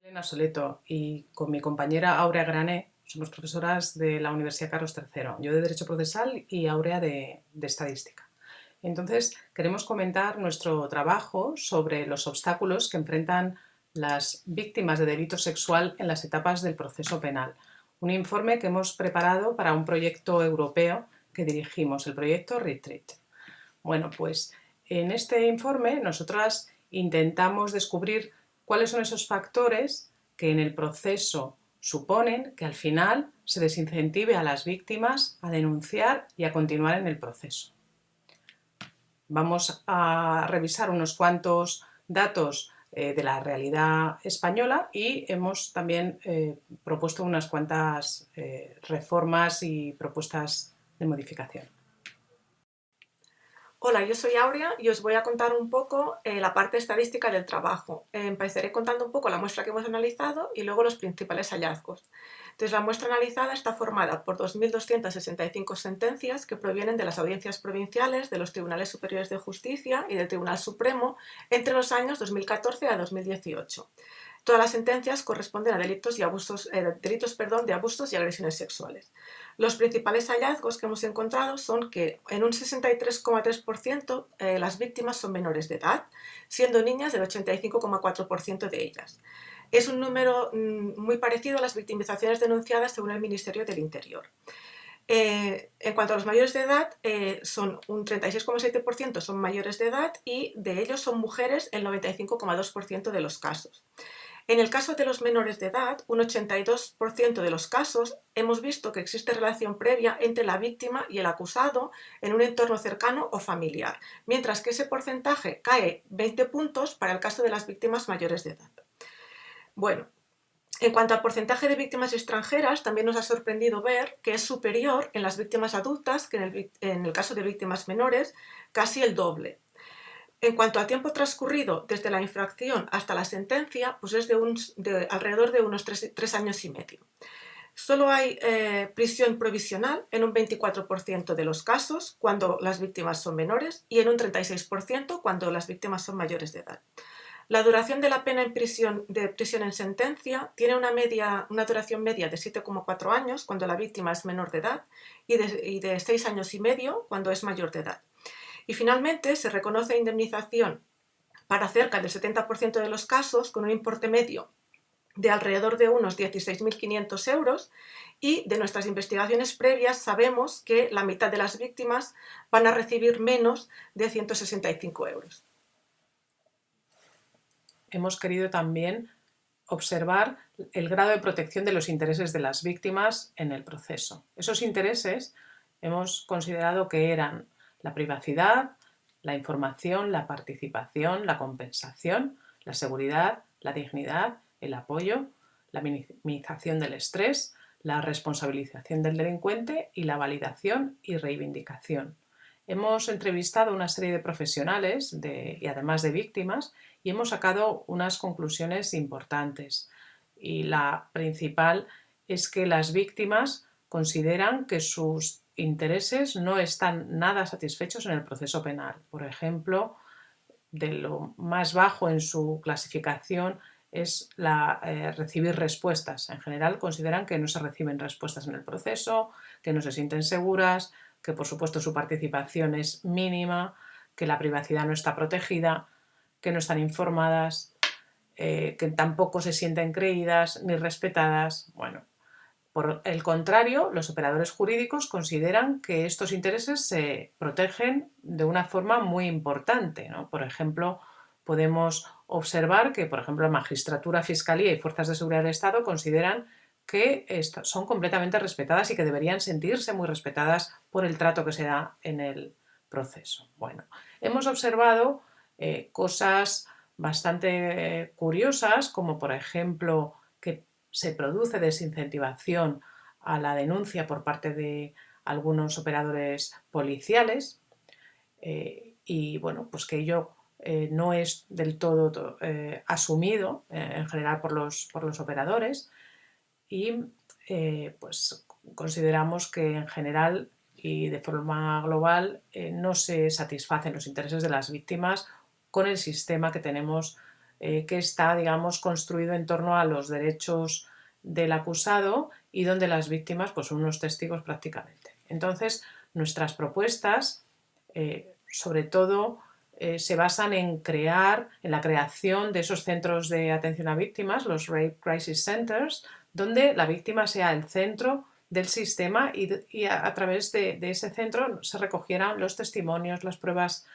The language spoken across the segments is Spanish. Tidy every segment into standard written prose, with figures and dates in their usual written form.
Elena Soleto y con mi compañera Aurea Grané somos profesoras de la Universidad Carlos III, yo de Derecho Procesal y Aurea de Estadística. Entonces, queremos comentar nuestro trabajo sobre los obstáculos que enfrentan las víctimas de delito sexual en las etapas del proceso penal. Un informe que hemos preparado para un proyecto europeo que dirigimos, el proyecto Retreat. Bueno, pues en este informe nosotras intentamos descubrir cuáles son esos factores que en el proceso suponen que al final se desincentive a las víctimas a denunciar y a continuar en el proceso. Vamos a revisar unos cuantos datos de la realidad española y hemos también propuesto unas cuantas reformas y propuestas de modificación. Hola, yo soy Aurea y os voy a contar un poco la parte estadística del trabajo. Empezaré contando un poco la muestra que hemos analizado y luego los principales hallazgos. Entonces, la muestra analizada está formada por 2.265 sentencias que provienen de las audiencias provinciales, de los tribunales superiores de justicia y del Tribunal Supremo entre los años 2014 a 2018. Todas las sentencias corresponden a delitos de abusos y agresiones sexuales. Los principales hallazgos que hemos encontrado son que en un 63,3% las víctimas son menores de edad, siendo niñas del 85,4% de ellas. Es un número muy parecido a las victimizaciones denunciadas según el Ministerio del Interior. En cuanto a los mayores de edad, son un 36,7% son mayores de edad y de ellos son mujeres el 95,2% de los casos. En el caso de los menores de edad, un 82% de los casos hemos visto que existe relación previa entre la víctima y el acusado en un entorno cercano o familiar, mientras que ese porcentaje cae 20 puntos para el caso de las víctimas mayores de edad. Bueno, en cuanto al porcentaje de víctimas extranjeras, también nos ha sorprendido ver que es superior en las víctimas adultas que en el caso de víctimas menores, casi el doble. En cuanto a tiempo transcurrido desde la infracción hasta la sentencia, pues es de alrededor de unos 3 años y medio. Solo hay prisión provisional en un 24% de los casos cuando las víctimas son menores y en un 36% cuando las víctimas son mayores de edad. La duración de la pena de prisión en sentencia tiene una duración media de 7,4 años cuando la víctima es menor de edad y de 6 años y medio cuando es mayor de edad. Y finalmente se reconoce indemnización para cerca del 70% de los casos con un importe medio de alrededor de unos 16.500 euros y de nuestras investigaciones previas sabemos que la mitad de las víctimas van a recibir menos de 165 euros. Hemos querido también observar el grado de protección de los intereses de las víctimas en el proceso. Esos intereses hemos considerado que eran la privacidad, la información, la participación, la compensación, la seguridad, la dignidad, el apoyo, la minimización del estrés, la responsabilización del delincuente y la validación y reivindicación. Hemos entrevistado a una serie de profesionales y además de víctimas y hemos sacado unas conclusiones importantes. Y la principal es que las víctimas consideran que sus intereses no están nada satisfechos en el proceso penal. Por ejemplo, de lo más bajo en su clasificación es recibir respuestas. En general consideran que no se reciben respuestas en el proceso, que no se sienten seguras, que por supuesto su participación es mínima, que la privacidad no está protegida, que no están informadas, que tampoco se sienten creídas ni respetadas. Bueno, por el contrario, los operadores jurídicos consideran que estos intereses se protegen de una forma muy importante, ¿no? Por ejemplo, podemos observar que, por ejemplo, la magistratura, fiscalía y fuerzas de seguridad del Estado consideran que son completamente respetadas y que deberían sentirse muy respetadas por el trato que se da en el proceso. Bueno, hemos observado cosas bastante curiosas, como por ejemplo que se produce desincentivación a la denuncia por parte de algunos operadores policiales y bueno, pues que ello no es del todo asumido en general por los operadores y pues consideramos que en general y de forma global no se satisfacen los intereses de las víctimas con el sistema que tenemos que está, digamos, construido en torno a los derechos del acusado y donde las víctimas pues, son unos testigos prácticamente. Entonces, nuestras propuestas, sobre todo, se basan en la creación de esos centros de atención a víctimas, los Rape Crisis Centers, donde la víctima sea el centro del sistema y a través de ese centro se recogieran los testimonios, las pruebas,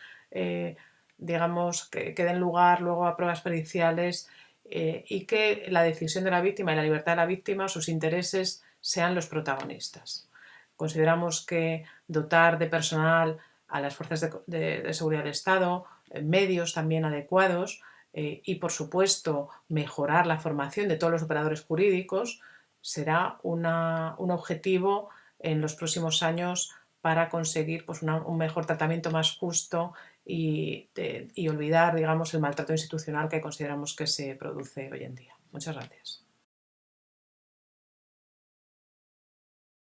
digamos, que den lugar luego a pruebas periciales, y que la decisión de la víctima y la libertad de la víctima, sus intereses, sean los protagonistas. Consideramos que dotar de personal a las fuerzas de seguridad del Estado, medios también adecuados, y por supuesto mejorar la formación de todos los operadores jurídicos será un objetivo en los próximos años para conseguir pues, un mejor tratamiento más justo y olvidar, digamos, el maltrato institucional que consideramos que se produce hoy en día. Muchas gracias.